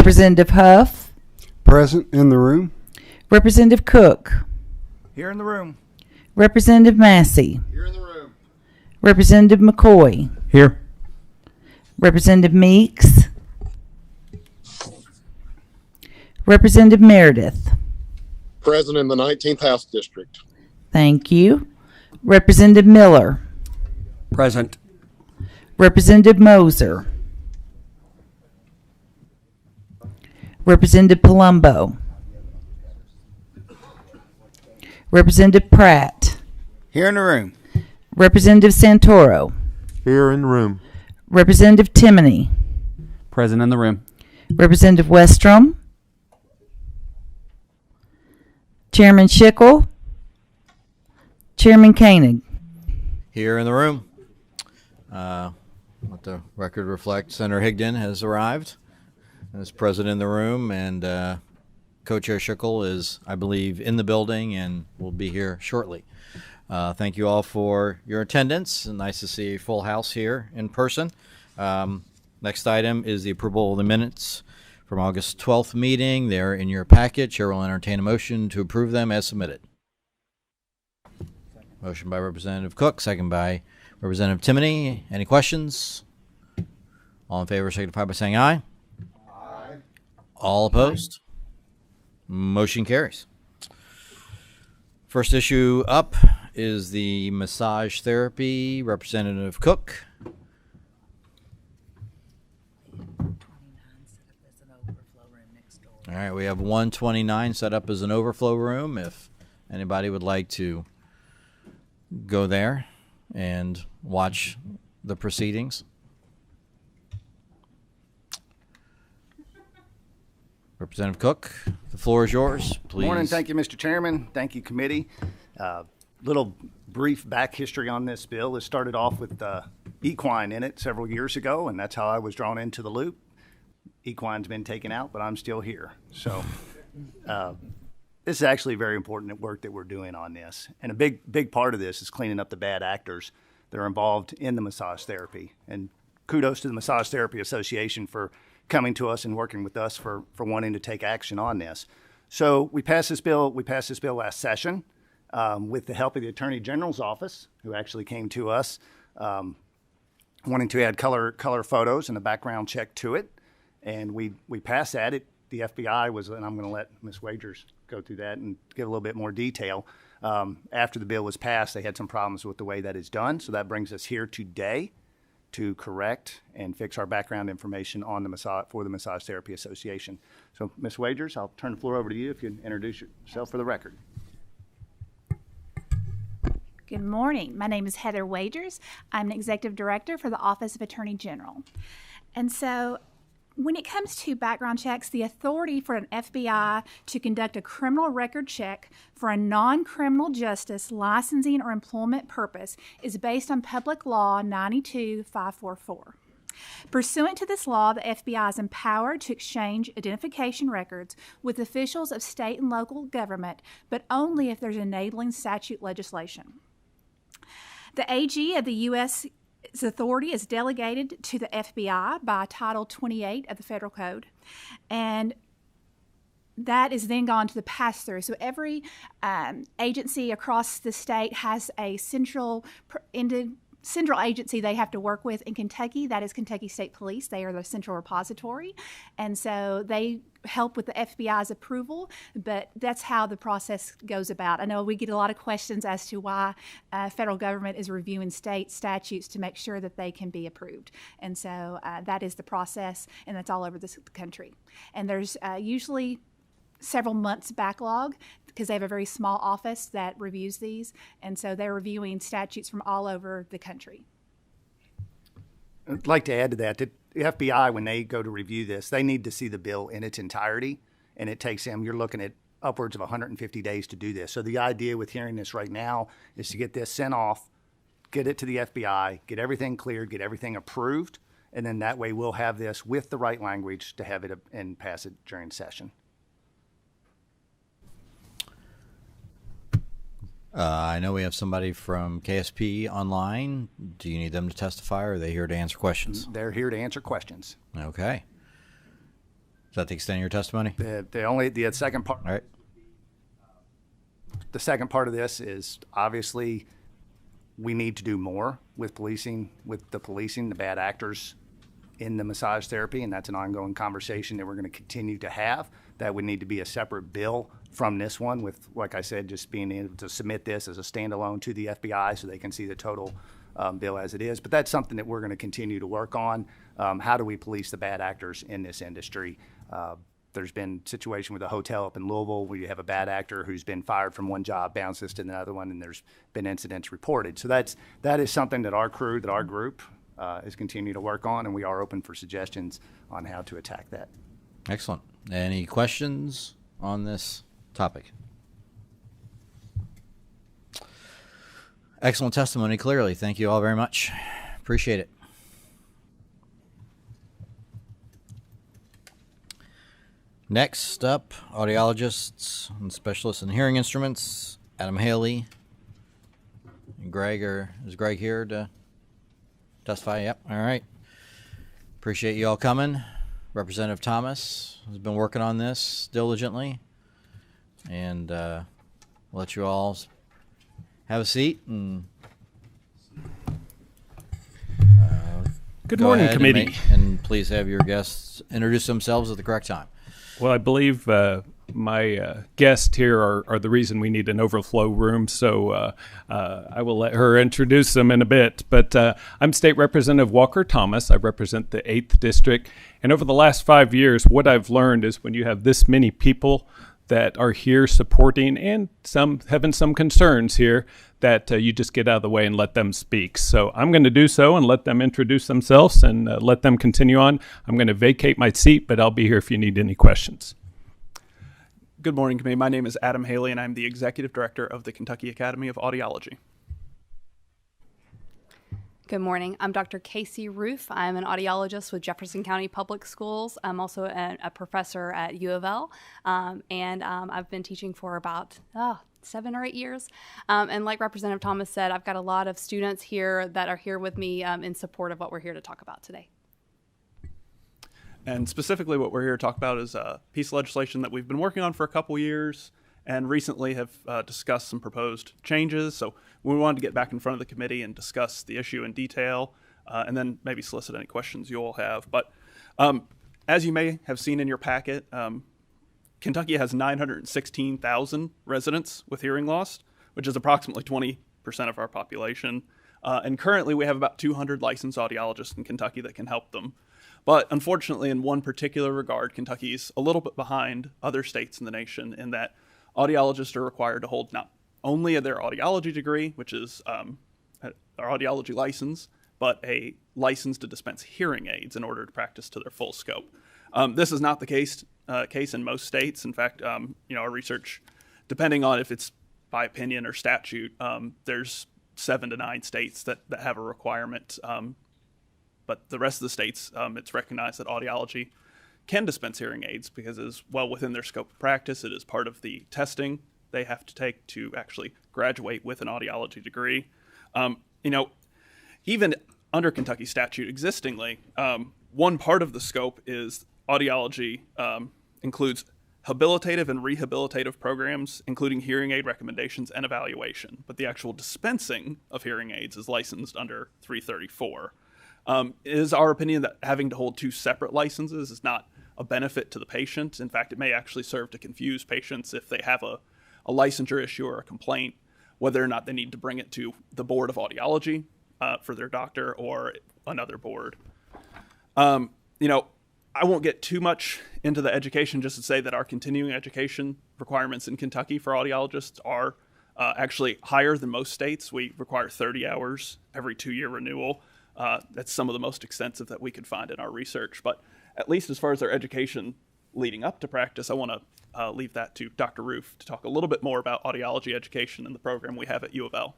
Representative Huff, Present in the room. Representative Cook, Here in the room. Representative Massey, Here in the room. Representative McCoy, Here. Representative Meeks, Representative Meredith. Present in the 19th House District. Thank you. Representative Miller, Present. Representative Moser, Representative Palumbo, Representative Pratt, Here in the room. Representative Santoro, Here in the room. Representative Timoney, Present in the room. Representative Westrom, Chairman Schickel, Chairman Koenig. Here in the room. Let the record reflect Senator Higdon has arrived as president in the room, and Co-Chair Schickel is, I believe, in the building and will be here shortly. Thank you all for your attendance. Nice to see a full house here in person. Next item is the approval of the minutes from August 12th meeting. They're in your packet. Chair will entertain a motion to approve them as submitted. Motion by Representative Cook, second by Representative Timoney. Any questions? All in favor signify by saying aye. Aye. All opposed? Motion carries. First issue up is the massage therapy. Representative Cook. All right, we have 129 set up as an overflow room. If anybody would like to go there and watch the proceedings. Representative Cook, the floor is yours. Please. Morning. Thank you, Mr. Chairman. Thank you, committee. Little brief back history on this bill. It started off with equine in it several years ago, and that's how I was drawn into the loop. Equine's been taken out, but I'm still here. So this is actually very important work that we're doing on this. And a big part of this is cleaning up the bad actors that are involved in the massage therapy. And kudos to the Massage Therapy Association for coming to us and working with us for wanting to take action on this. So we passed this bill last session with the help of the Attorney General's office, who actually came to us wanting to add color photos and a background check to it. And we passed that. The FBI was, and I'm going to let Ms. Wagers go through that and give a little bit more detail. After the bill was passed, they had some problems with the way that is done. So that brings us here today to correct and fix our background information on the Massage Therapy Association. So, Ms. Wagers, I'll turn the floor over to you if you'd introduce yourself for the record. Good morning. My name is Heather Wagers. I'm an executive director for the Office of Attorney General. And so when it comes to background checks, the authority for an FBI to conduct a criminal record check for a non-criminal justice licensing or employment purpose is based on Public Law 92544. Pursuant to this law, the FBI is empowered to exchange identification records with officials of state and local government, but only if there's enabling statute legislation. The AG of the U.S. Its authority is delegated to the FBI by Title 28 of the Federal Code, and that is then gone to the pass-through. So every agency across the state has a central agency they have to work with. In Kentucky, that is Kentucky State Police. They are the central repository, and so they help with the FBI's approval, but that's how the process goes about. I know we get a lot of questions as to why federal government is reviewing state statutes to make sure that they can be approved, and so that is the process, and that's all over the country. And there's usually several months backlog because they have a very small office that reviews these, and so they're reviewing statutes from all over the country. I'd like to add to that the FBI, when they go to review this, they need to see the bill in its entirety, and it takes them, you're looking at upwards of 150 days to do this. So the idea with hearing this right now is to get this sent off, get it to the FBI, get everything cleared, get everything approved, and then that way we'll have this with the right language to have it and pass it during session. I know we have somebody from KSP online. Do you need them to testify, or are they here to answer questions? They're here to answer questions. Okay. Is that the extent of your testimony? The second part. All right. The second part of this is obviously we need to do more with the bad actors in the massage therapy, and that's an ongoing conversation that we're going to continue to have. That would need to be a separate bill from this one with, like I said, just being able to submit this as a standalone to the FBI so they can see the total bill as it is. But that's something that we're going to continue to work on. How do we police the bad actors in this industry? There's been a situation with a hotel up in Louisville where you have a bad actor who's been fired from one job, bounces to another one, and there's been incidents reported. So that is something that our group is continuing to work on, and we are open for suggestions on how to attack that. Excellent. Any questions on this topic? Excellent testimony, clearly. Thank you all very much. Appreciate it. Next up, audiologists and specialists in hearing instruments. Adam Haley. And is Greg here to testify? Yep. All right. Appreciate you all coming. Representative Thomas has been working on this diligently. And we'll let you all have a seat and Good morning, ahead committee. And please have your guests introduce themselves at the correct time. Well, I believe my guests here are the reason we need an overflow room, so I will let her introduce them in a bit. But I'm State Representative Walker Thomas. I represent the 8th District. And over the last 5 years, what I've learned is when you have this many people that are here supporting and some having some concerns here, that you just get out of the way and let them speak. So I'm going to do so and let them introduce themselves and let them continue on. I'm going to vacate my seat, but I'll be here if you need any questions. Good morning, committee. My name is Adam Haley, and I'm the Executive Director of the Kentucky Academy of Audiology. Good morning. I'm Dr. Casey Roof. I'm an audiologist with Jefferson County Public Schools. I'm also a professor at U of L, and I've been teaching for about 7 or 8 years. And like Representative Thomas said, I've got a lot of students here that are here with me in support of what we're here to talk about today. And specifically what we're here to talk about is a piece of legislation that we've been working on for a couple years and recently have discussed some proposed changes. So we wanted to get back in front of the committee and discuss the issue in detail and then maybe solicit any questions you all have. But as you may have seen in your packet, Kentucky has 916,000 residents with hearing loss, which is approximately 20% of our population. And currently we have about 200 licensed audiologists in Kentucky that can help them. But unfortunately, in one particular regard, Kentucky's a little bit behind other states in the nation in that audiologists are required to hold not only their audiology degree, which is our audiology license, but a license to dispense hearing aids in order to practice to their full scope. This is not the case in most states. In fact, our research, depending on if it's by opinion or statute, there's 7 to 9 states that have a requirement. But the rest of the states, it's recognized that audiology can dispense hearing aids because it is well within their scope of practice. It is part of the testing they have to take to actually graduate with an audiology degree. Even under Kentucky statute existingly, one part of the scope is audiology includes habilitative and rehabilitative programs, including hearing aid recommendations and evaluation. But the actual dispensing of hearing aids is licensed under 334. It is our opinion that having to hold 2 separate licenses is not a benefit to the patient. In fact, it may actually serve to confuse patients if they have a licensure issue or a complaint, whether or not they need to bring it to the Board of Audiology for their doctor or another board. I won't get too much into the education, just to say that our continuing education requirements in Kentucky for audiologists are actually higher than most states. We require 30 hours every 2-year renewal. That's some of the most extensive that we could find in our research. But at least as far as their education leading up to practice, I want to leave that to Dr. Roof to talk a little bit more about audiology education and the program we have at U of L.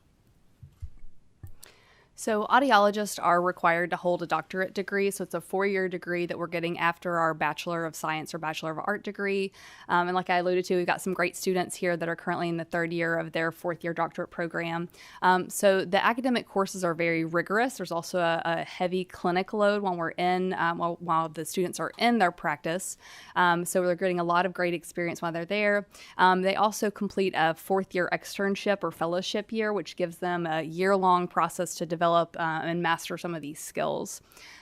So audiologists are required to hold a doctorate degree. So it's a 4-year degree that we're getting after our Bachelor of Science or Bachelor of Art degree. And like I alluded to, we've got some great students here that are currently in the 3rd year of their 4th-year doctorate program. So the academic courses are very rigorous. There's also a heavy clinic load when we're in, while the students are in their practice. So they're getting a lot of great experience while they're there. They also complete a 4th-year externship or fellowship year, which gives them a year-long process to develop and master some of these skills.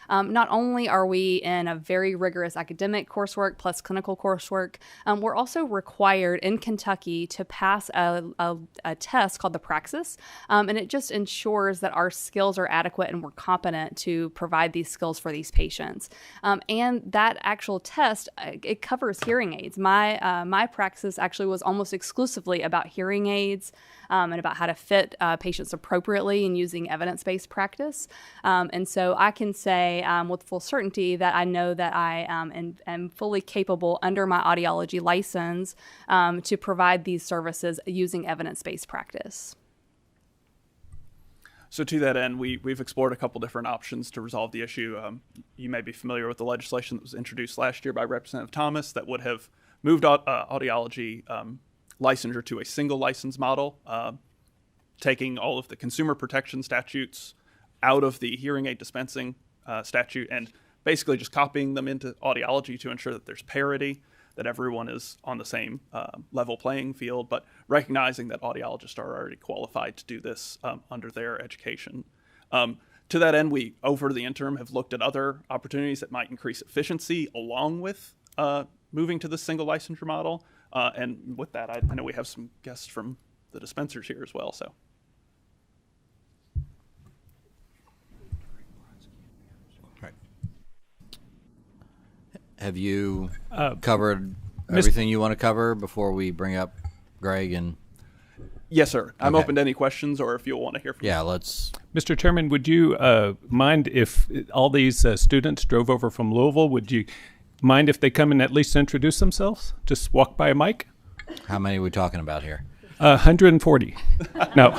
Not only are we in a very rigorous academic coursework plus clinical coursework, we're also required in Kentucky to pass a test called the Praxis, and it just ensures that our skills are adequate and we're competent to provide these skills for these patients. And that actual test, it covers hearing aids. My Praxis actually was almost exclusively about hearing aids and about how to fit patients appropriately in using evidence-based practice. And so I can say with full certainty that I know that I am fully capable under my audiology license to provide these services using evidence-based practice. So to that end, we've explored a couple different options to resolve the issue. You may be familiar with the legislation that was introduced last year by Representative Thomas that would have moved audiology licensure to a single license model, taking all of the consumer protection statutes out of the hearing aid dispensing statute and basically just copying them into audiology to ensure that there's parity, that everyone is on the same level playing field, but recognizing that audiologists are already qualified to do this under their education. To that end, we, over the interim, have looked at other opportunities that might increase efficiency along with moving to the single licensure model. And with that, I know we have some guests from the dispensers here as well. So. Have you covered everything you want to cover before we bring up Greg? And yes, sir. I'm open to any questions, or if you'll want to hear from yeah, let's. Mr. Chairman, would you mind if all these students drove over from Louisville? Would you mind if they come and at least introduce themselves? Just walk by a mic? How many are we talking about here? 140. No.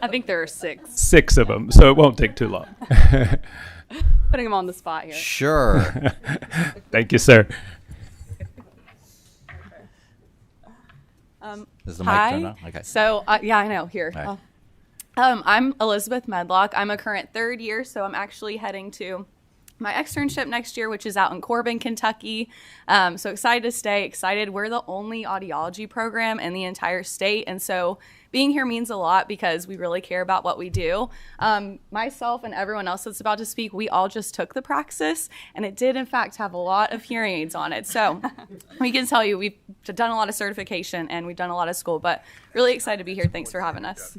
I think there are 6. 6 of them, so it won't take too long. Putting them on the spot here. Sure. Thank you, sir. Is the mic hi. turned on? Okay. So, yeah, I know. Here. Right. I'm Elizabeth Medlock. I'm a current 3rd year, so I'm actually heading to my externship next year, which is out in Corbin, Kentucky. So excited to stay. Excited. We're the only audiology program in the entire state, and so being here means a lot because we really care about what we do. Myself and everyone else that's about to speak, we all just took the Praxis, and it did, in fact, have a lot of hearing aids on it. So we can tell you we've done a lot of certification, and we've done a lot of school, but really excited to be here. Thanks for having us.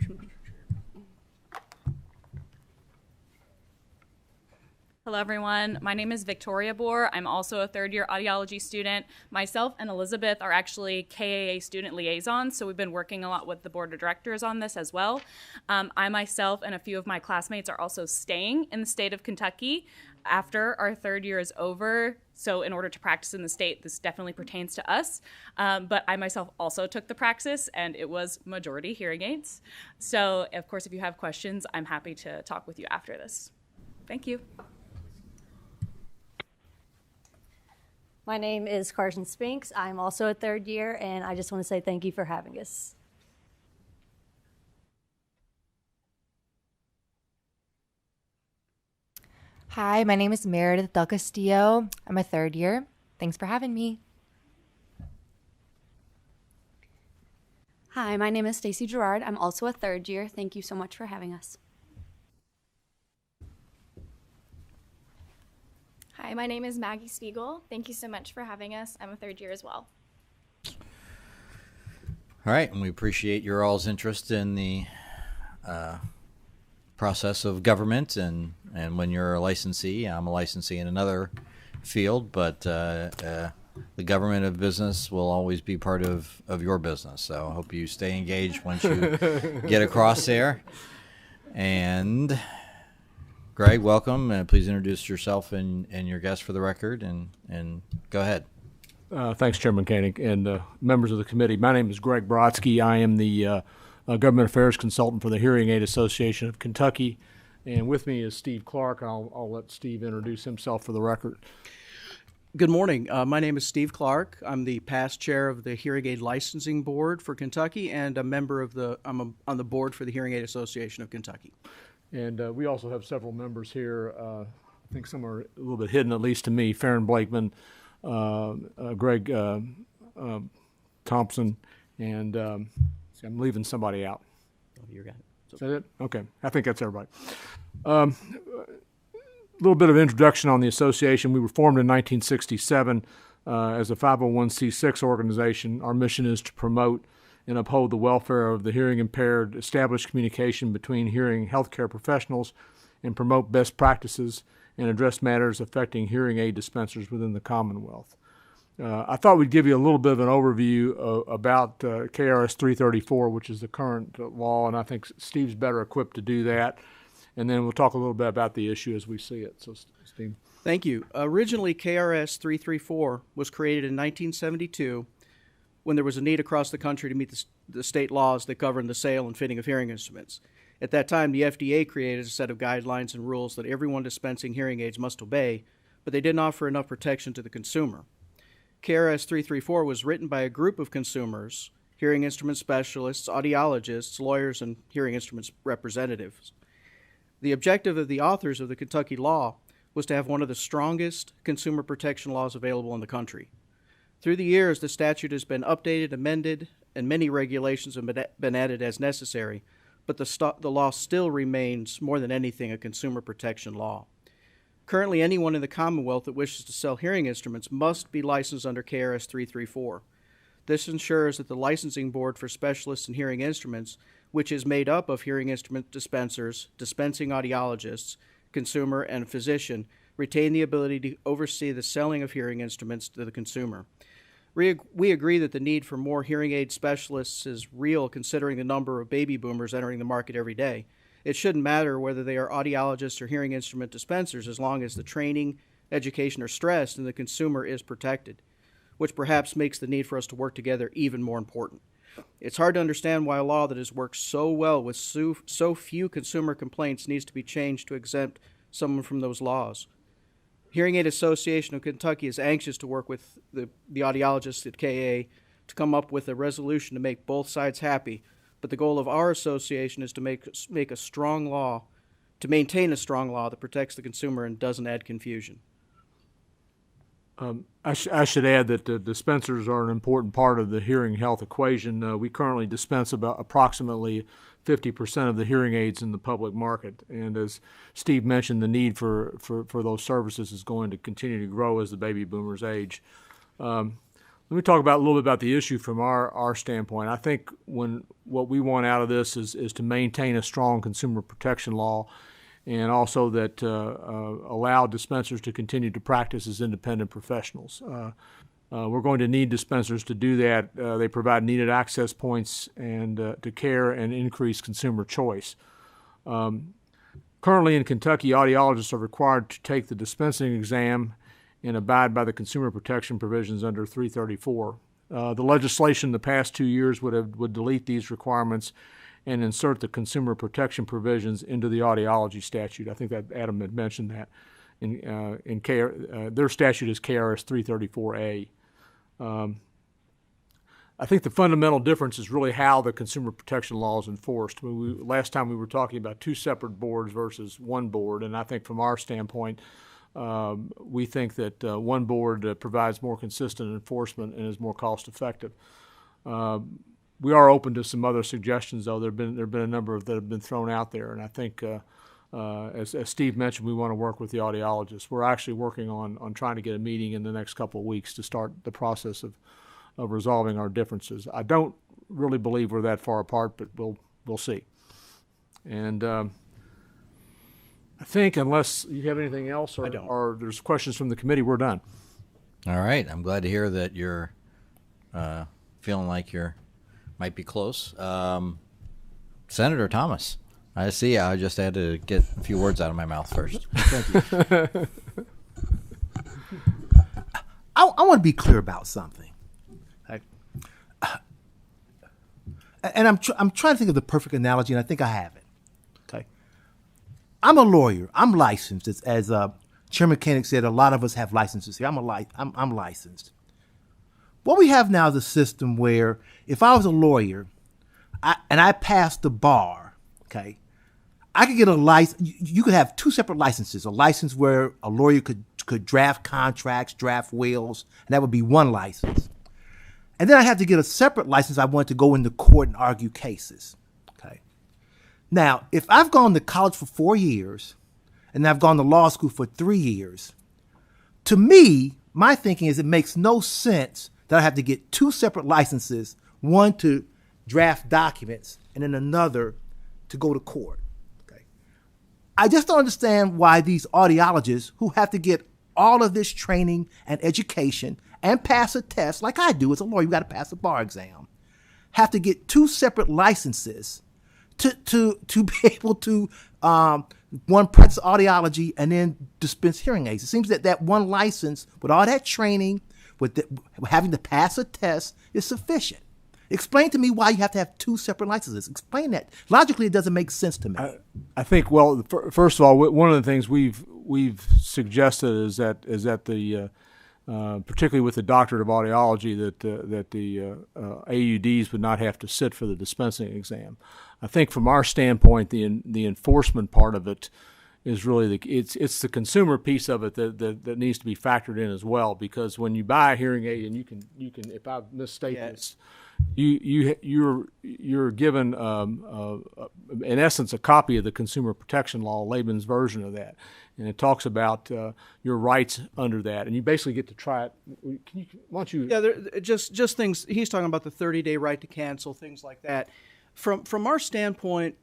Hello, everyone. My name is Victoria Bohr. I'm also a 3rd-year audiology student. Myself and Elizabeth are actually KAA student liaisons, so we've been working a lot with the board of directors on this as well. I myself and a few of my classmates are also staying in the state of Kentucky after our 3rd year is over. So in order to practice in the state, this definitely pertains to us. But I myself also took the Praxis, and it was majority hearing aids. So, of course, if you have questions, I'm happy to talk with you after this. Thank you. My name is Carson Spinks. I'm also a 3rd year, and I just want to say thank you for having us. Hi, my name is Meredith Del Castillo. I'm a 3rd year. Thanks for having me. Hi, my name is Stacy Gerard. I'm also a 3rd year. Thank you so much for having us. Hi, my name is Maggie Spiegel. Thank you so much for having us. I'm a 3rd year as well. All right, and we appreciate your all's interest in the process of government, and when you're a licensee, I'm a licensee in another field, but the government of business will always be part of your business. So I hope you stay engaged once you get across there. And Greg, welcome. Please introduce yourself and your guest for the record, and go ahead. Thanks, Chairman Koenig and members of the committee. My name is Greg Brodsky. I am the Government Affairs Consultant for the Hearing Aid Association of Kentucky. And with me is Steve Clark. I'll let Steve introduce himself for the record. Good morning. My name is Steve Clark. I'm the past chair of the Hearing Aid Licensing Board for Kentucky and a member of I'm on the board for the Hearing Aid Association of Kentucky. And we also have several members here. I think some are a little bit hidden, at least to me. Farron Blakeman, Greg Thompson, and see, I'm leaving somebody out. Oh, you got it. Is that it? Okay. I think that's everybody. A little bit of introduction on the association. We were formed in 1967 as a 501c6 organization. Our mission is to promote and uphold the welfare of the hearing impaired, establish communication between hearing healthcare professionals, and promote best practices and address matters affecting hearing aid dispensers within the Commonwealth. I thought we'd give you a little bit of an overview about KRS 334, which is the current law, and I think Steve's better equipped to do that. And then we'll talk a little bit about the issue as we see it. So, Steve. Thank you. Originally, KRS 334 was created in 1972 when there was a need across the country to meet the state laws that govern the sale and fitting of hearing instruments. At that time, the FDA created a set of guidelines and rules that everyone dispensing hearing aids must obey, but they didn't offer enough protection to the consumer. KRS 334 was written by a group of consumers, hearing instrument specialists, audiologists, lawyers, and hearing instruments representatives. The objective of the authors of the Kentucky law was to have one of the strongest consumer protection laws available in the country. Through the years, the statute has been updated, amended, and many regulations have been added as necessary, but the law still remains, more than anything, a consumer protection law. Currently, anyone in the Commonwealth that wishes to sell hearing instruments must be licensed under KRS 334. This ensures that the Licensing Board for Specialists in Hearing Instruments, which is made up of hearing instrument dispensers, dispensing audiologists, consumer, and physician, retain the ability to oversee the selling of hearing instruments to the consumer. We agree that the need for more hearing aid specialists is real, considering the number of baby boomers entering the market every day. It shouldn't matter whether they are audiologists or hearing instrument dispensers, as long as the training, education are stressed and the consumer is protected, which perhaps makes the need for us to work together even more important. It's hard to understand why a law that has worked so well with so few consumer complaints needs to be changed to exempt someone from those laws. Hearing Aid Association of Kentucky is anxious to work with the audiologists at KA to come up with a resolution to make both sides happy, but the goal of our association is to make a strong law, to maintain a strong law that protects the consumer and doesn't add confusion. I should add that the dispensers are an important part of the hearing health equation. We currently dispense about approximately 50% of the hearing aids in the public market. And as Steve mentioned, the need for those services is going to continue to grow as the baby boomers age. Let me talk a little bit about the issue from our standpoint. I think what we want out of this is to maintain a strong consumer protection law, and also that allow dispensers to continue to practice as independent professionals. We're going to need dispensers to do that. They provide needed access points and to care and increase consumer choice. Currently in Kentucky, audiologists are required to take the dispensing exam and abide by the consumer protection provisions under 334. The legislation in the past 2 years would delete these requirements and insert the consumer protection provisions into the audiology statute. I think that Adam had mentioned that. Their statute is KRS 334A. I think the fundamental difference is really how the consumer protection law is enforced. Last time we were talking about two separate boards versus one board, and I think from our standpoint, we think that one board provides more consistent enforcement and is more cost effective. We are open to some other suggestions, though. There have been a number that have been thrown out there, and I think, as Steve mentioned, we want to work with the audiologists. We're actually working on trying to get a meeting in the next couple of weeks to start the process of resolving our differences. I don't really believe we're that far apart, but we'll see. And I think, unless you have anything else or there's questions from the committee, we're done. All right. I'm glad to hear that you're feeling like you're might be close. Senator Thomas, I see. I just had to get a few words out of my mouth first. Thank you. I want to be clear about something. and I'm trying to think of the perfect analogy, and I think I have it. Okay, I'm a lawyer. I'm licensed, as Chairman Koenig said. A lot of us have licenses here. I'm licensed. What we have now is a system where if I was a lawyer, and I passed the bar, okay, I could get a license. You could have two separate licenses. A license where a lawyer could draft contracts, draft wills, and that would be one license. And then I had to get a separate license. I wanted to go into court and argue cases. Okay. Now, if I've gone to college for 4 years and I've gone to law school for 3 years, to me, my thinking is it makes no sense that I have to get two separate licenses, one to draft documents and then another to go to court. Okay. I just don't understand why these audiologists who have to get all of this training and education and pass a test, like I do as a lawyer, you got to pass a bar exam, have to get two separate licenses to be able to one practice audiology and then dispense hearing aids. It seems that one license with all that training, with having to pass a test, is sufficient. Explain to me why you have to have two separate licenses. Explain that. Logically, it doesn't make sense to me. I think, well, first of all, one of the things we've suggested is that the particularly with the doctorate of audiology, that the AUDs would not have to sit for the dispensing exam. I think from our standpoint, the enforcement part of it is really it's the consumer piece of it that needs to be factored in as well, because when you buy a hearing aid, and you can if I misstate this, you're given in essence a copy of the Consumer Protection Law, layman's version of that, and it talks about your rights under that, and you basically get to try it. Why don't you? Yeah, just things. He's talking about the 30-day right to cancel, things like that. From our standpoint,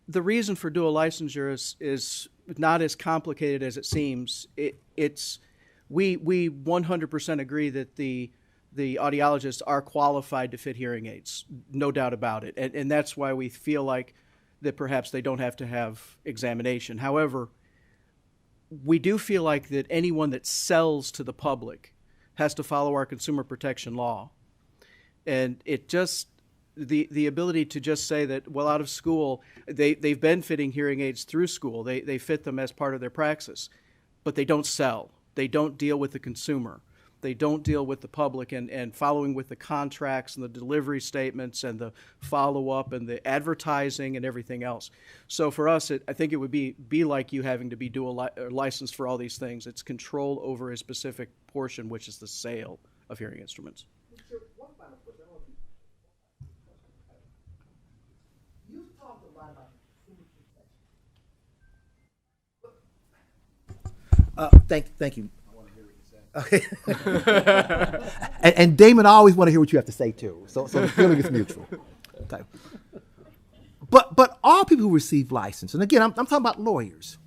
the reason for dual licensure is not as complicated as it seems. We 100% agree that the audiologists are qualified to fit hearing aids, no doubt about it. And that's why we feel like that perhaps they don't have to have examination. However, we do feel like that anyone that sells to the public has to follow our consumer protection law. And it just, the ability to just say that, well, out of school, they've been fitting hearing aids through school. They fit them as part of their praxis, but they don't sell. They don't deal with the consumer. They don't deal with the public and following with the contracts and the delivery statements and the follow-up and the advertising and everything else. So for us, I think it would be like you having to be dual licensed for all these things. It's control over a specific portion, which is the sale of hearing instruments. Thank you. Okay. and Damon, I always want to hear what you have to say too. So the feeling is mutual. Okay. But all people who receive license, and again, I'm talking about lawyers,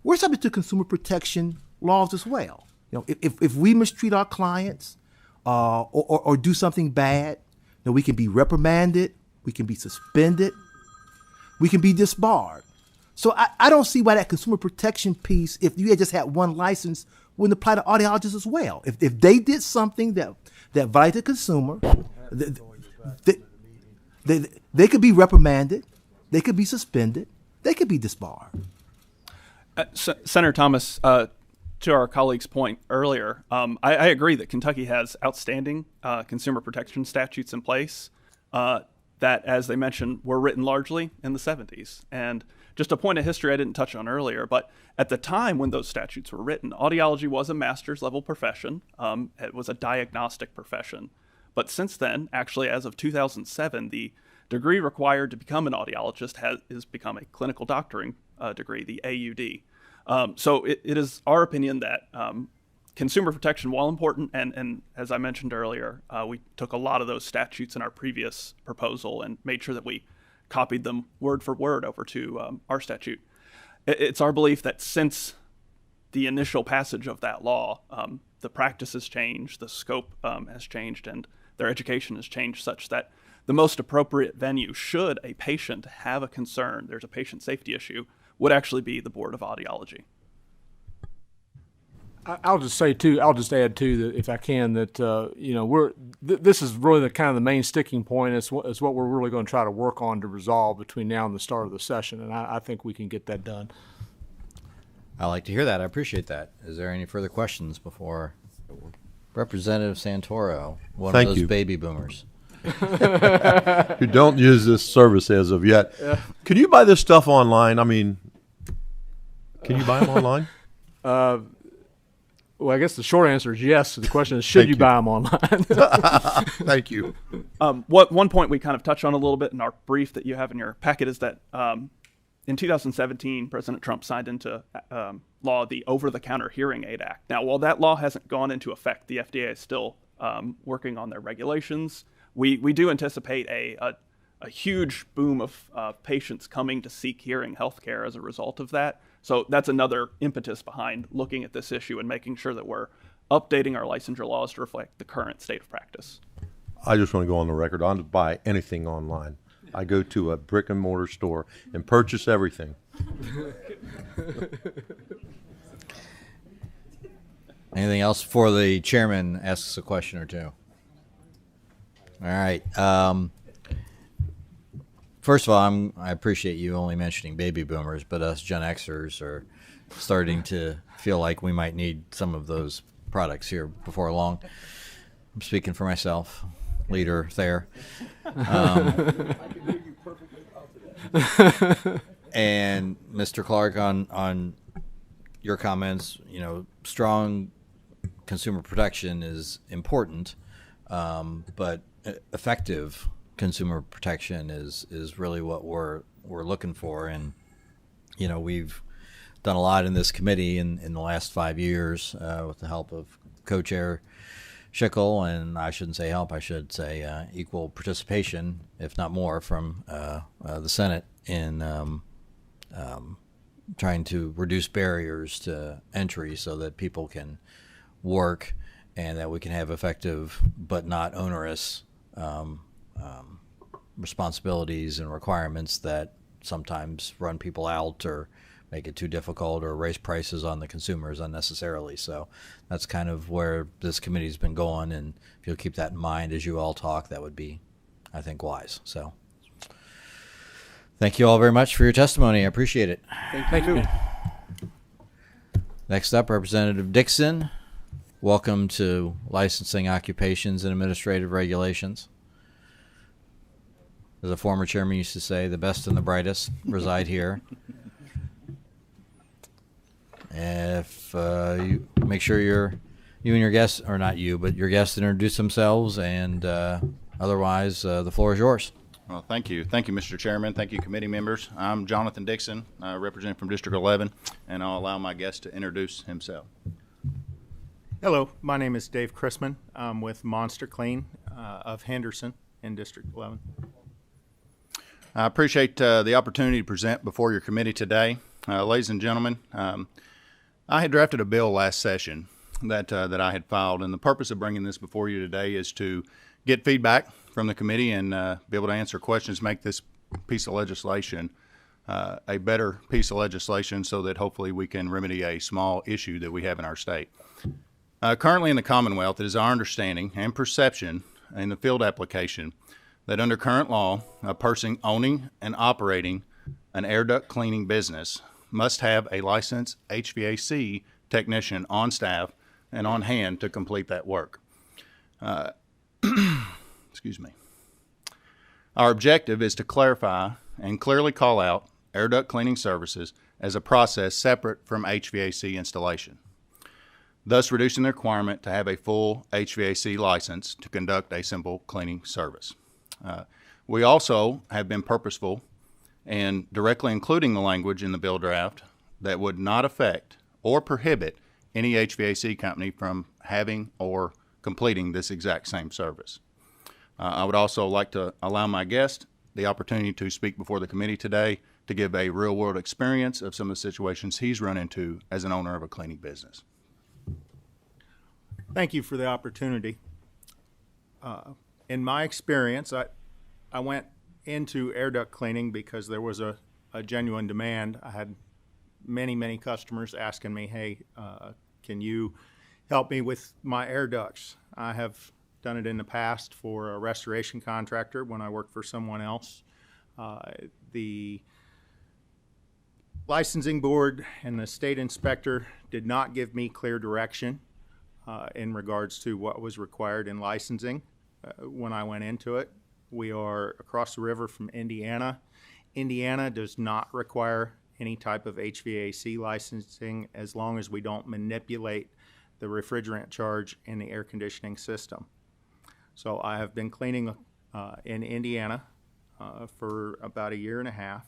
we're subject to consumer protection laws as well. You know, if we mistreat our clients or do something bad, then we can be reprimanded, we can be suspended, we can be disbarred. So I don't see why that consumer protection piece, if you had just had one license, wouldn't apply to audiologists as well. If they did something that violated the consumer, they could be reprimanded, they could be suspended, they could be disbarred. Senator Thomas, to our colleague's point earlier, I agree that Kentucky has outstanding consumer protection statutes in place that, as they mentioned, were written largely in the 70s. And just a point of history I didn't touch on earlier, but at the time when those statutes were written, audiology was a master's level profession. It was a diagnostic profession. But since then, actually as of 2007, the degree required to become an audiologist has become a clinical doctoring degree, the AUD. So it is our opinion that consumer protection, while important, and as I mentioned earlier, we took a lot of those statutes in our previous proposal and made sure that we copied them word for word over to our statute. It's our belief that since the initial passage of that law, the practice has changed, the scope has changed, and their education has changed such that the most appropriate venue, should a patient have a concern, there's a patient safety issue, would actually be the Board of Audiology. I'll just say too. I'll just add too that if I can, that this is really the kind of the main sticking point. It's what we're really going to try to work on to resolve between now and the start of the session, and I think we can get that done. I like to hear that. I appreciate that. Is there any further questions before Representative Santoro, one Thank of those you. baby boomers? Who don't use this service as of yet? Yeah. Can you buy this stuff online? I mean, can you buy them online? Well, I guess the short answer is yes. The question is, should you buy them online? Thank you. One point we kind of touched on a little bit in our brief that you have in your packet is that in 2017, President Trump signed into law the Over-the-Counter Hearing Aid Act. Now, while that law hasn't gone into effect, the FDA is still working on their regulations. We do anticipate a huge boom of patients coming to seek hearing health care as a result of that. So that's another impetus behind looking at this issue and making sure that we're updating our licensure laws to reflect the current state of practice. I just want to go on the record. I don't buy anything online. I go to a brick and mortar store and purchase everything. Anything else before the chairman asks a question or two? All right. First of all, I appreciate you only mentioning baby boomers, but us Gen Xers are starting to feel like we might need some of those products here before long. I'm speaking for myself, leader there. And Mr. Clark, on your comments, strong consumer protection is important, but effective consumer protection is really what we're looking for. And we've done a lot in this committee in the last 5 years with the help of co-chair Schickel, and I shouldn't say help, I should say equal participation, if not more, from the Senate in trying to reduce barriers to entry so that people can work and that we can have effective but not onerous responsibilities and requirements that sometimes run people out or make it too difficult or raise prices on the consumers unnecessarily. So that's kind of where this committee's been going, and if you'll keep that in mind as you all talk, that would be, I think, wise. So thank you all very much for your testimony. I appreciate it. Thank you. Next up, Representative Dixon. Welcome to Licensing, Occupations, and Administrative Regulations. As a former chairman used to say, the best and the brightest reside here. If you make sure you and your guests, or not you, but your guests introduce themselves, and otherwise the floor is yours. Well, thank you. Thank you, Mr. Chairman. Thank you, committee members. I'm Jonathan Dixon, representing from District 11, and I'll allow my guest to introduce himself. Hello, my name is Dave Chrisman. I'm with Monster Clean of Henderson in District 11. I appreciate the opportunity to present before your committee today. Ladies and gentlemen, I had drafted a bill last session that I had filed, and the purpose of bringing this before you today is to get feedback from the committee and be able to answer questions, make this piece of legislation a better piece of legislation so that hopefully we can remedy a small issue that we have in our state. Currently in the Commonwealth, it is our understanding and perception in the field application that under current law, a person owning and operating an air duct cleaning business must have a licensed HVAC technician on staff and on hand to complete that work. Excuse me. Our objective is to clarify and clearly call out air duct cleaning services as a process separate from HVAC installation, thus reducing the requirement to have a full HVAC license to conduct a simple cleaning service. We also have been purposeful in directly including the language in the bill draft that would not affect or prohibit any HVAC company from having or completing this exact same service. I would also like to allow my guest the opportunity to speak before the committee today to give a real-world experience of some of the situations he's run into as an owner of a cleaning business. Thank you for the opportunity. In my experience, I went into air duct cleaning because there was a genuine demand. I had many customers asking me, hey, can you help me with my air ducts? I have done it in the past for a restoration contractor when I worked for someone else. The licensing board and the state inspector did not give me clear direction in regards to what was required in licensing when I went into it. We are across the river from Indiana. Indiana does not require any type of HVAC licensing as long as we don't manipulate the refrigerant charge in the air conditioning system. So I have been cleaning in Indiana for about a year and a half.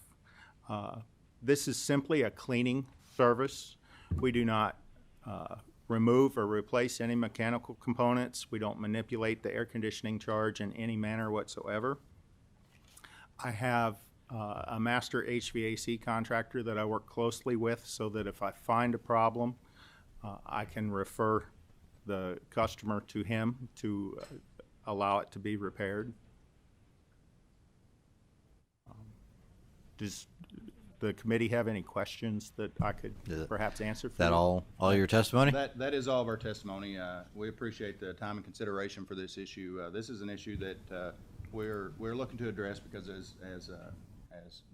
This is simply a cleaning service. We do not remove or replace any mechanical components. We don't manipulate the air conditioning charge in any manner whatsoever. I have a master HVAC contractor that I work closely with so that if I find a problem, I can refer the customer to him to allow it to be repaired. Does the committee have any questions that I could perhaps answer for That you? all your testimony? That is all of our testimony. We appreciate the time and consideration for this issue. This is an issue that we're looking to address because as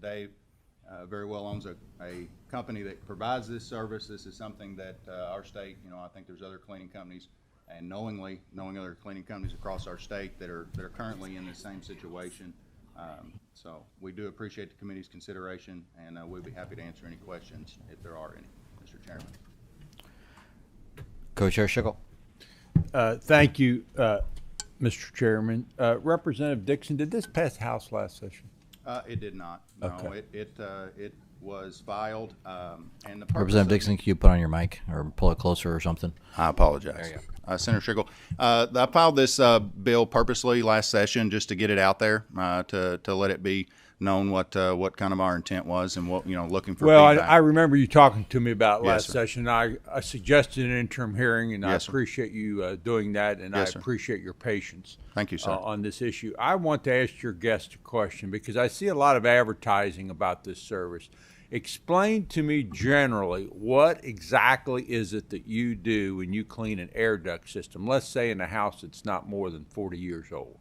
Dave very well owns a company that provides this service, this is something that our state, I think there's other cleaning companies, and knowing other cleaning companies across our state that are currently in the same situation. So we do appreciate the committee's consideration, and we'll be happy to answer any questions if there are any, Mr. Chairman. Co-Chair Schickel. Thank you, Mr. Chairman. Representative Dixon, did this pass House last session? It did not. No, Okay. It was filed, and the Representative Dixon, can you put on your mic or pull it closer or something? I apologize. There you go. Senator Schickel, I filed this bill purposely last session just to get it out there, to let it be known what kind of our intent was and what, looking for feedback. I remember you talking to me about Yes, last sir. session. I suggested an interim hearing, and I Yes, sir. appreciate you doing that, and Yes, I sir. appreciate your patience. Thank you, sir. On this issue. I want to ask your guest a question because I see a lot of advertising about this service. Explain to me generally what exactly is it that you do when you clean an air duct system, let's say in a house that's not more than 40 years old.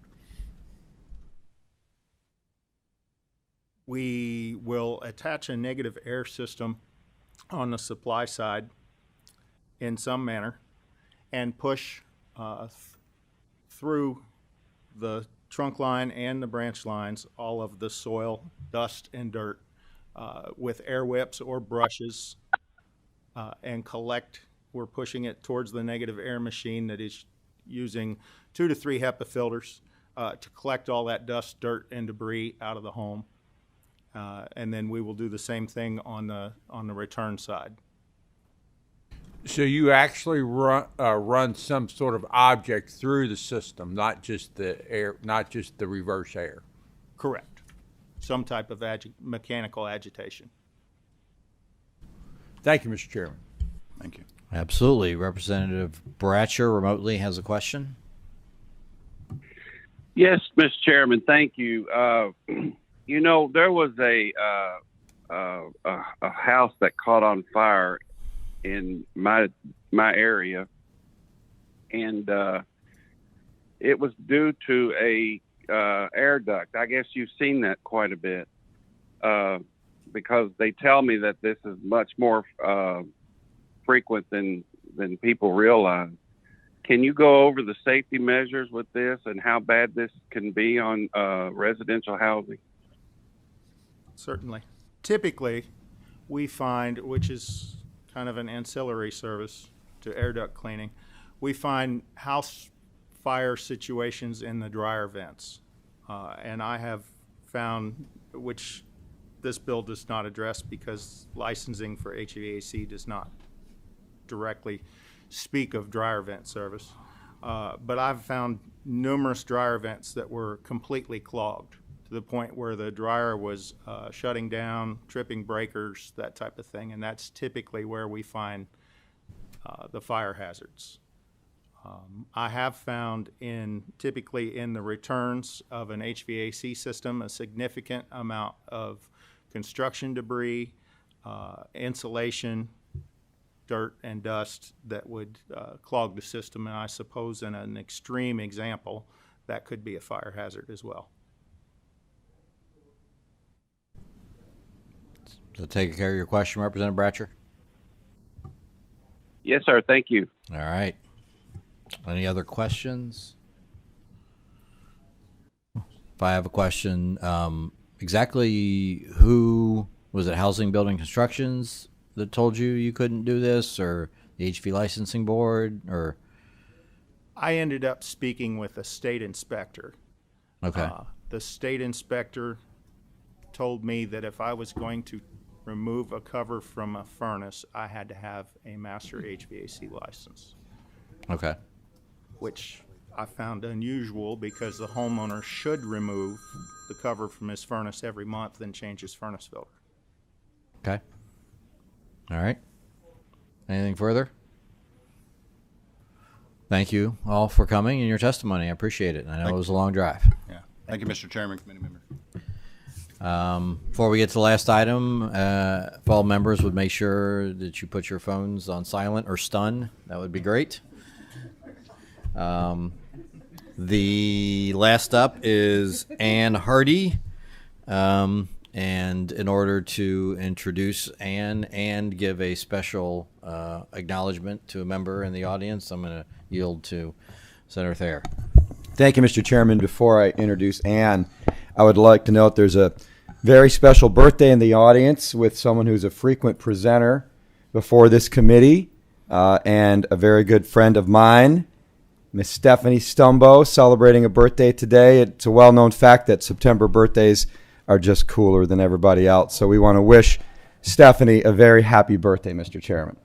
We will attach a negative air system on the supply side in some manner and push through the trunk line and the branch lines all of the soil, dust, and dirt with air whips or brushes and collect. We're pushing it towards the negative air machine that is using 2 to 3 HEPA filters to collect all that dust, dirt, and debris out of the home. And then we will do the same thing on the return side. So you actually run some sort of object through the system, not just the air, not just the reverse air. Correct. Some type of mechanical agitation. Thank you, Mr. Chairman. Thank you. Absolutely. Representative Bratcher remotely has a question. Yes, Mr. Chairman, thank you. There was a house that caught on fire in my area, and it was due to a air duct. I guess you've seen that quite a bit because they tell me that this is much more frequent than people realize. Can you go over the safety measures with this and how bad this can be on residential housing? Certainly. Typically, we find, which is kind of an ancillary service to air duct cleaning, we find house fire situations in the dryer vents. And I have found, which this bill does not address because licensing for HVAC does not directly speak of dryer vent service. But I've found numerous dryer vents that were completely clogged to the point where the dryer was shutting down, tripping breakers, that type of thing. And that's typically where we find the fire hazards. I have found typically in the returns of an HVAC system a significant amount of construction debris, insulation, dirt and dust that would clog the system. And I suppose in an extreme example, that could be a fire hazard as well. So take care of your question, Representative Bratcher. Yes, sir. Thank you. All right. Any other questions? If I have a question, exactly who was it? Housing Building Constructions that told you couldn't do this, or the HV Licensing Board, or? I ended up speaking with a state inspector. Okay. The state inspector told me that if I was going to remove a cover from a furnace, I had to have a master HVAC license. Okay. Which I found unusual because the homeowner should remove the cover from his furnace every month and change his furnace filter. Okay. All right. Anything further? Thank you all for coming and your testimony. I appreciate it. I know it was a long drive. Yeah. Thank you, Mr. Chairman, committee members. Before we get to the last item, if all members would make sure that you put your phones on silent or stun, that would be great. The last up is Ann Hardy. And in order to introduce Ann and give a special acknowledgement to a member in the audience, I'm going to yield to Senator Thayer. Thank you, Mr. Chairman. Before I introduce Ann, I would like to note there's a very special birthday in the audience with someone who's a frequent presenter before this committee and a very good friend of mine, Miss Stephanie Stumbo, celebrating a birthday today. It's a well-known fact that September birthdays are just cooler than everybody else. So we want to wish Stephanie a very happy birthday, Mr. Chairman.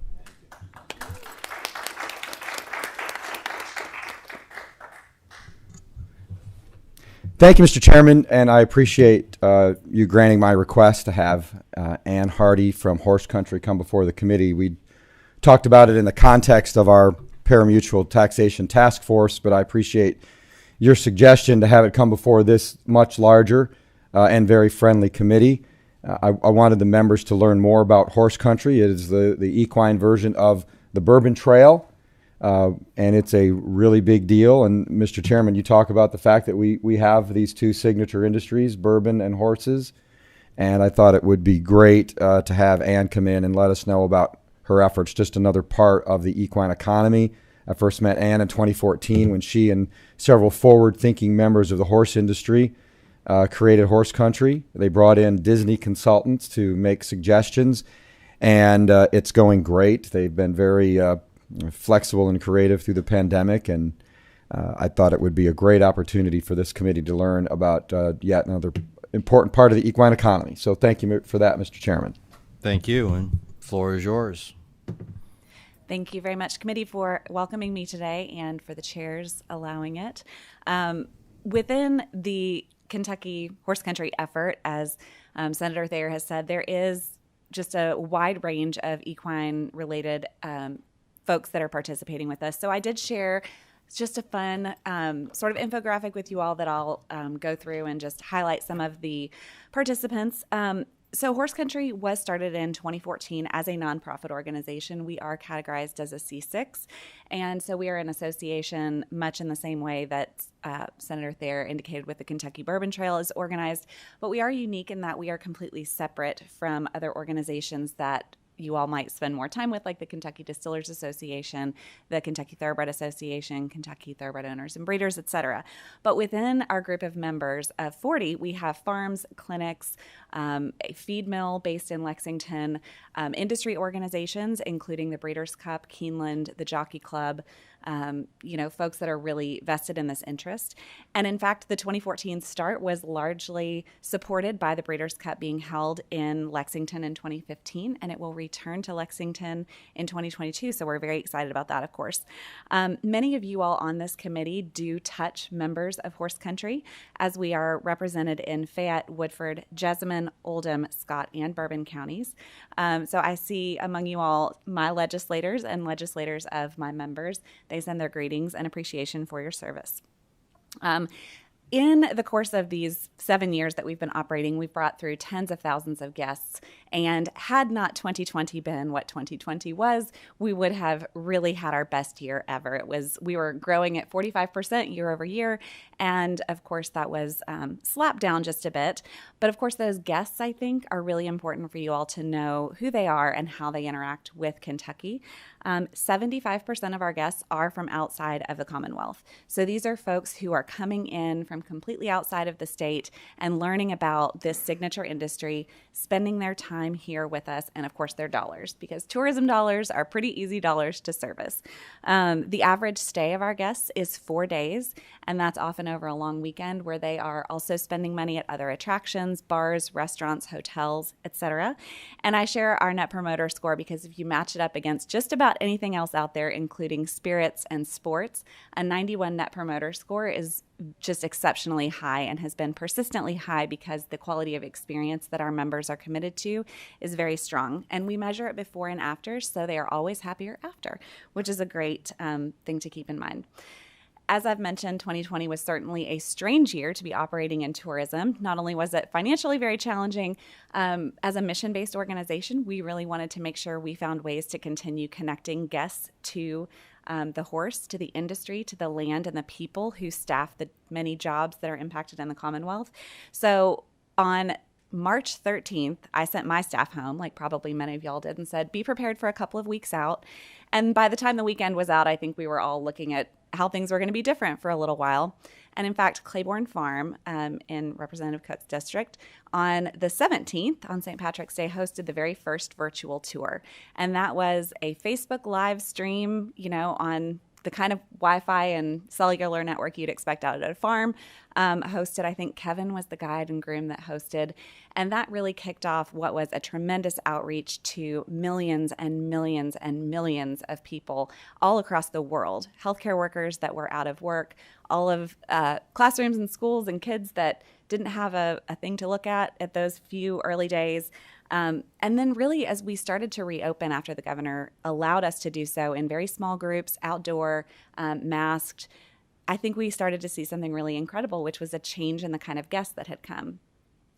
Thank you, Mr. Chairman, and I appreciate you granting my request to have Ann Hardy from Horse Country come before the committee. We talked about it in the context of our parimutuel taxation task force, but I appreciate your suggestion to have it come before this much larger and very friendly committee. I wanted the members to learn more about Horse Country. It is the equine version of the Bourbon Trail, and it's a really big deal. And Mr. Chairman, you talk about the fact that we have these two signature industries, bourbon and horses, and I thought it would be great to have Ann come in and let us know about her efforts, just another part of the equine economy. I first met Ann in 2014 when she and several forward-thinking members of the horse industry created Horse Country. They brought in Disney consultants to make suggestions, and it's going great. They've been very flexible and creative through the pandemic, and I thought it would be a great opportunity for this committee to learn about yet another important part of the equine economy. So thank you for that, Mr. Chairman. Thank you, and floor is yours. Thank you very much, committee, for welcoming me today and for the chairs allowing it. Within the Kentucky Horse Country effort, as Senator Thayer has said, there is just a wide range of equine-related folks that are participating with us. So I did share just a fun sort of infographic with you all that I'll go through and just highlight some of the participants. So Horse Country was started in 2014 as a nonprofit organization. We are categorized as a C6, and so we are an association much in the same way that Senator Thayer indicated with the Kentucky Bourbon Trail is organized, but we are unique in that we are completely separate from other organizations that you all might spend more time with, like the Kentucky Distillers Association, the Kentucky Thoroughbred Association, Kentucky Thoroughbred Owners and Breeders, etc. But within our group of members of 40, we have farms, clinics, a feed mill based in Lexington, industry organizations, including the Breeders' Cup, Keeneland, the Jockey Club, folks that are really vested in this interest. And in fact, the 2014 start was largely supported by the Breeders' Cup being held in Lexington in 2015, and it will return to Lexington in 2022. So we're very excited about that, of course. Many of you all on this committee do touch members of Horse Country, as we are represented in Fayette, Woodford, Jessamine, Oldham, Scott, and Bourbon counties. So I see among you all my legislators and legislators of my members. They send their greetings and appreciation for your service. in the course of these 7 years that we've been operating, we've brought through tens of thousands of guests. And had not 2020 been what 2020 was, we would have really had our best year ever. We were growing at 45% year over year. And of course, that was slapped down just a bit. But of course, those guests, I think, are really important for you all to know who they are and how they interact with Kentucky. 75% of our guests are from outside of the Commonwealth. So these are folks who are coming in from completely outside of the state and learning about this signature industry, spending their time here with us, and of course their dollars, because tourism dollars are pretty easy dollars to service. The average stay of our guests is 4 days, and that's often over a long weekend where they are also spending money at other attractions, bars, restaurants, hotels, etc. And I share our Net Promoter Score because if you match it up against just about anything else out there, including spirits and sports, a 91 Net Promoter Score is just exceptionally high and has been persistently high because the quality of experience that our members are committed to is very strong. And we measure it before and after, so they are always happier after, which is a great thing to keep in mind. As I've mentioned, 2020 was certainly a strange year to be operating in tourism. Not only was it financially very challenging, as a mission-based organization, we really wanted to make sure we found ways to continue connecting guests to the horse, to the industry, to the land, and the people who staff the many jobs that are impacted in the Commonwealth. So on March 13th, I sent my staff home, like probably many of y'all did, and said, be prepared for a couple of weeks out. And by the time the weekend was out, I think we were all looking at how things were going to be different for a little while. And in fact, Claiborne Farm in Representative Cook's district on the 17th, on St. Patrick's Day, hosted the very first virtual tour. And that was a Facebook live stream, on the kind of Wi-Fi and cellular network you'd expect out at a farm, hosted. I think Kevin was the guide and groom that hosted. And that really kicked off what was a tremendous outreach to millions and millions and millions of people all across the world. Healthcare workers that were out of work, all of classrooms and schools and kids that didn't have a thing to look at those few early days. And then really, as we started to reopen after the governor allowed us to do so in very small groups, outdoor, masked, I think we started to see something really incredible, which was a change in the kind of guests that had come.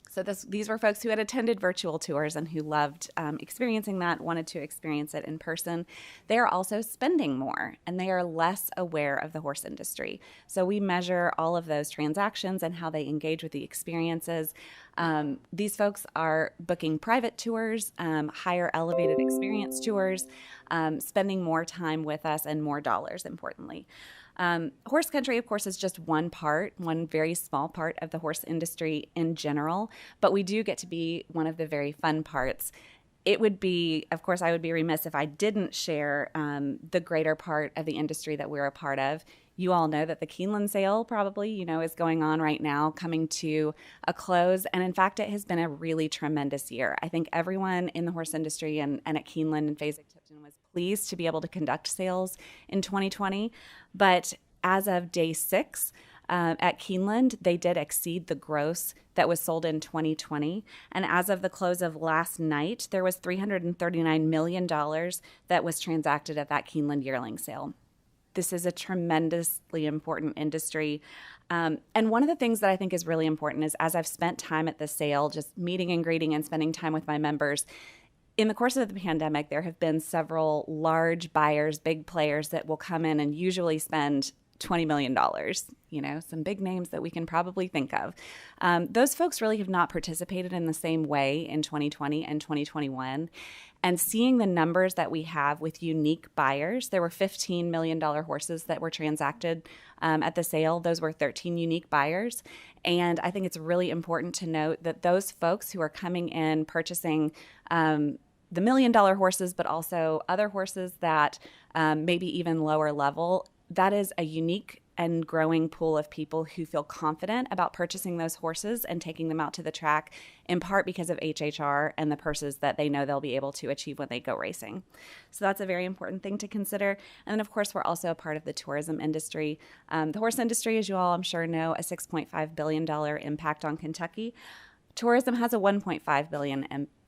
So these were folks who had attended virtual tours and who loved experiencing that, wanted to experience it in person. They are also spending more, and they are less aware of the horse industry. So we measure all of those transactions and how they engage with the experiences. These folks are booking private tours, higher elevated experience tours, spending more time with us and more dollars, importantly. Horse country, of course, is just one very small part of the horse industry in general, but we do get to be one of the very fun parts. It would be, of course, I would be remiss if I didn't share the greater part of the industry that we're a part of. You all know that the Keeneland sale probably, is going on right now, coming to a close. And in fact, it has been a really tremendous year. I think everyone in the horse industry and at Keeneland and Fasig-Tipton was pleased to be able to conduct sales in 2020. But as of day 6 at Keeneland, they did exceed the gross that was sold in 2020. And as of the close of last night, there was $339 million that was transacted at that Keeneland yearling sale. This is a tremendously important industry. And one of the things that I think is really important is as I've spent time at the sale, just meeting and greeting and spending time with my members, in the course of the pandemic, there have been several large buyers, big players that will come in and usually spend $20 million, some big names that we can probably think of. Those folks really have not participated in the same way in 2020 and 2021. And seeing the numbers that we have with unique buyers, there were $15 million horses that were transacted at the sale. Those were 13 unique buyers. And I think it's really important to note that those folks who are coming in purchasing the $1 million horses, but also other horses that maybe even lower level, that is a unique and growing pool of people who feel confident about purchasing those horses and taking them out to the track, in part because of HHR and the purses that they know they'll be able to achieve when they go racing. So that's a very important thing to consider. And then, of course, we're also a part of the tourism industry. The horse industry, as you all I'm sure know, a $6.5 billion impact on Kentucky. Tourism has a $1.5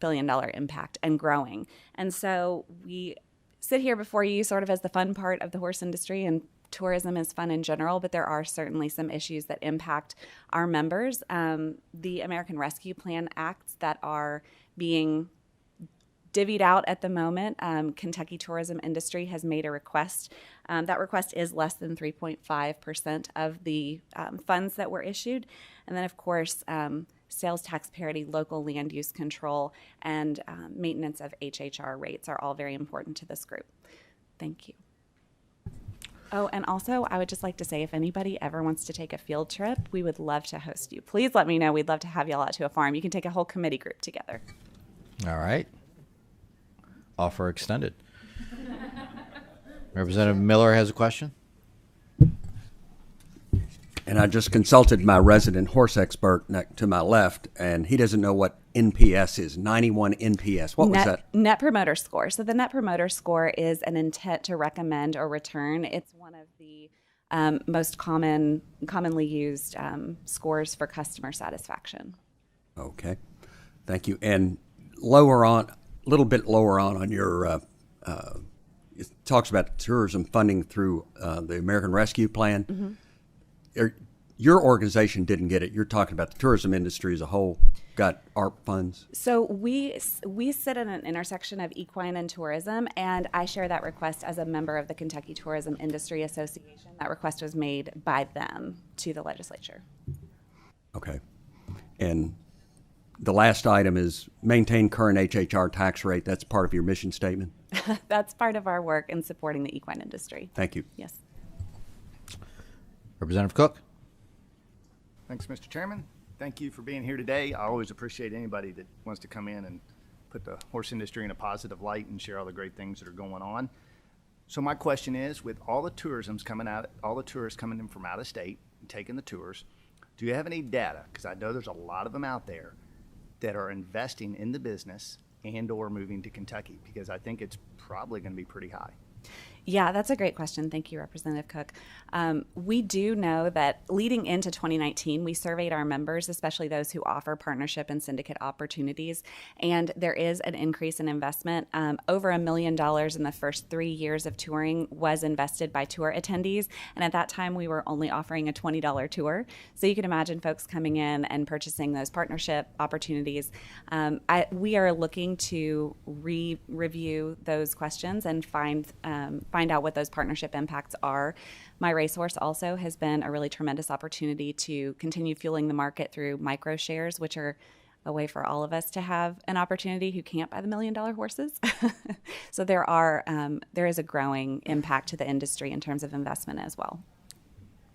billion impact and growing. And so we sit here before you sort of as the fun part of the horse industry and tourism is fun in general, but there are certainly some issues that impact our members. The American Rescue Plan acts that are being divvied out at the moment. Kentucky tourism industry has made a request. That request is less than 3.5% of the funds that were issued. And then, of course, sales tax parity, local land use control, and maintenance of HHR rates are all very important to this group. Thank you. Oh, and also, I would just like to say, if anybody ever wants to take a field trip, we would love to host you. Please let me know. We'd love to have y'all out to a farm. You can take a whole committee group together. All right. Offer extended. Representative Miller has a question. And I just consulted my resident horse expert to my left, and he doesn't know what NPS is, 91 NPS. What was that? Net Promoter Score. So the Net Promoter Score is an intent to recommend or return. It's one of the most commonly used scores for customer satisfaction. Okay. Thank you. And a little bit lower on your, it talks about tourism funding through the American Rescue Plan. Mm-hmm. Your organization didn't get it. You're talking about the tourism industry as a whole got ARP funds. So we sit at an intersection of equine and tourism, and I share that request as a member of the Kentucky Tourism Industry Association. That request was made by them to the legislature. Okay. And the last item is maintain current HHR tax rate. That's part of your mission statement? That's part of our work in supporting the equine industry. Thank you. Yes. Representative Cook. Thanks, Mr. Chairman. Thank you for being here today. I always appreciate anybody that wants to come in and put the horse industry in a positive light and share all the great things that are going on. So my question is, with all the tourists coming in from out of state and taking the tours, do you have any data? Because I know there's a lot of them out there that are investing in the business and or moving to Kentucky, because I think it's probably going to be pretty high. Yeah, that's a great question. Thank you, Representative Cook. We do know that leading into 2019, we surveyed our members, especially those who offer partnership and syndicate opportunities, and there is an increase in investment. Over $1 million in the first 3 years of touring was invested by tour attendees, and at that time, we were only offering a $20 tour. So you can imagine folks coming in and purchasing those partnership opportunities. We are looking to review those questions and find out what those partnership impacts are. My Racehorse also has been a really tremendous opportunity to continue fueling the market through micro shares, which are a way for all of us to have an opportunity who can't buy the $1 million horses. So there is a growing impact to the industry in terms of investment as well.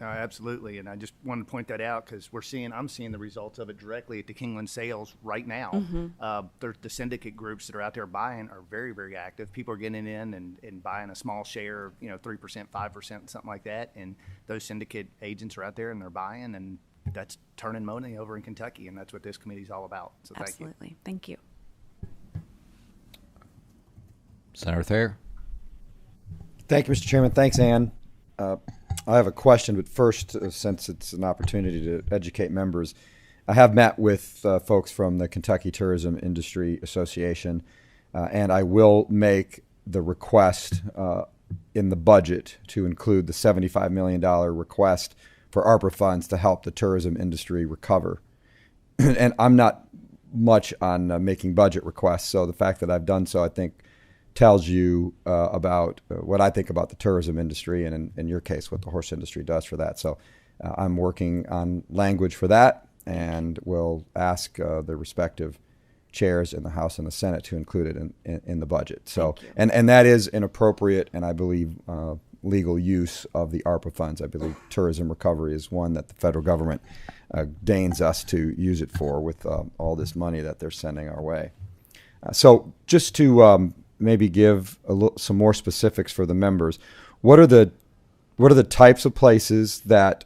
Absolutely, and I just wanted to point that out because I'm seeing the results of it directly at the Kingland sales right now. Mm-hmm. The syndicate groups that are out there buying are very, very active. People are getting in and buying a small share, 3%, 5%, something like that, and those syndicate agents are out there and they're buying, and that's turning money over in Kentucky, and that's what this committee is all about. So thank you. Absolutely. Thank you. Senator Thayer. Thank you, Mr. Chairman. Thanks, Ann. I have a question, but first, since it's an opportunity to educate members, I have met with folks from the Kentucky Tourism Industry Association, and I will make the request in the budget to include the $75 million request for ARPA funds to help the tourism industry recover. And I'm not much on making budget requests, so the fact that I've done so, I think, tells you about what I think about the tourism industry, and in your case, what the horse industry does for that. So I'm working on language for that, and will ask the respective chairs in the House and the Senate to include it in the budget. So, and that is an appropriate and I believe legal use of the ARPA funds. I believe tourism recovery is one that the federal government deigns us to use it for with all this money that they're sending our way. So just to maybe give some more specifics for the members. What are the types of places that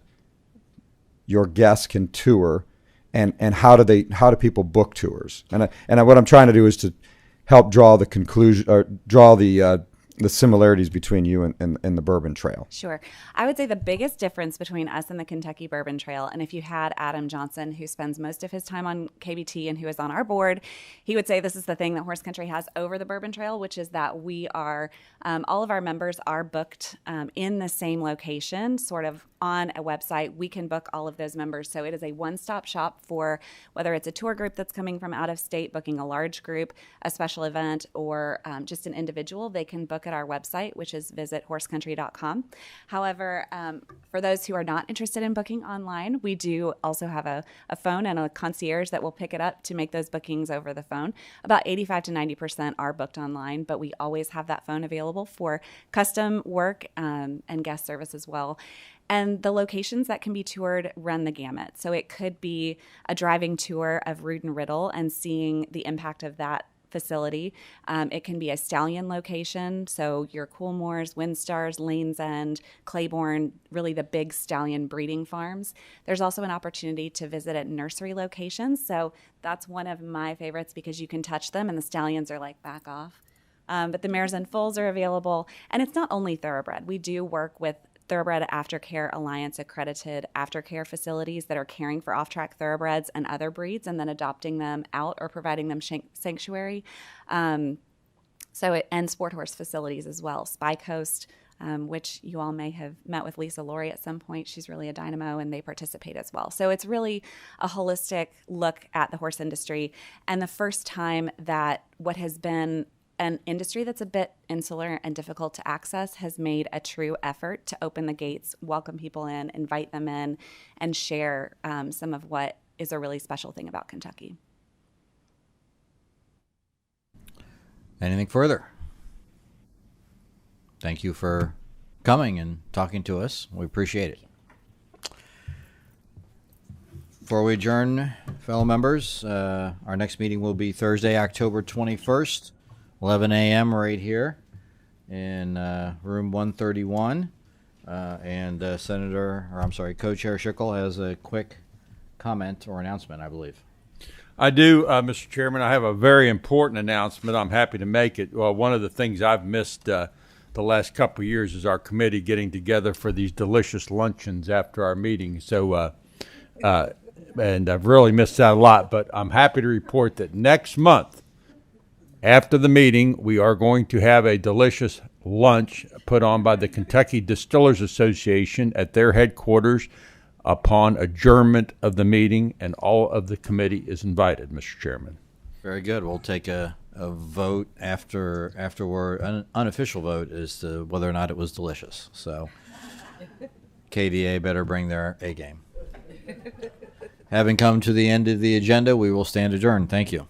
your guests can tour, and how do people book tours? And what I'm trying to do is to help draw the conclusion or draw the the similarities between you and the Bourbon Trail. Sure. I would say the biggest difference between us and the Kentucky Bourbon Trail, and if you had Adam Johnson, who spends most of his time on KBT and who is on our board, he would say this is the thing that Horse Country has over the Bourbon Trail, which is that we are, all of our members are booked in the same location, sort of on a website. We can book all of those members. So it is a one-stop shop for whether it's a tour group that's coming from out of state, booking a large group, a special event, or just an individual. They can book at our website, which is visithorseCountry.com. However, for those who are not interested in booking online, we do also have a phone and a concierge that will pick it up to make those bookings over the phone. About 85 to 90% are booked online, but we always have that phone available for custom work and guest service as well. And the locations that can be toured run the gamut. So it could be a driving tour of Rood and Riddle and seeing the impact of that facility. It can be a stallion location, so your Coolmoors, Windstars, Lanes End, Claiborne, really the big stallion breeding farms. There's also an opportunity to visit at nursery locations, so that's one of my favorites because you can touch them and the stallions are like, back off. But the mares and foals are available, and it's not only thoroughbred. We do work with Thoroughbred Aftercare Alliance accredited aftercare facilities that are caring for off-track thoroughbreds and other breeds and then adopting them out or providing them sanctuary. And sport horse facilities as well. Spy Coast, which you all may have met with Lisa Laurie at some point. She's really a dynamo and they participate as well. So it's really a holistic look at the horse industry and the first time that what has been an industry that's a bit insular and difficult to access has made a true effort to open the gates, welcome people in, invite them in, and share some of what is a really special thing about Kentucky. Anything further? Thank you for coming and talking to us. We appreciate it. Before we adjourn, fellow members, our next meeting will be Thursday, October 21st. 11 a.m. right here in room 131. And Co-Chair Schickel has a quick comment or announcement, I believe. I do, Mr. Chairman. I have a very important announcement. I'm happy to make it. Well, one of the things I've missed the last couple of years is our committee getting together for these delicious luncheons after our meetings. So, and I've really missed out a lot, but I'm happy to report that next month, after the meeting, we are going to have a delicious lunch put on by the Kentucky Distillers Association at their headquarters upon adjournment of the meeting, and all of the committee is invited, Mr. Chairman. Very good. We'll take a vote afterward, an unofficial vote as to whether or not it was delicious. So KDA better bring their A game. Having come to the end of the agenda, we will stand adjourned. Thank you.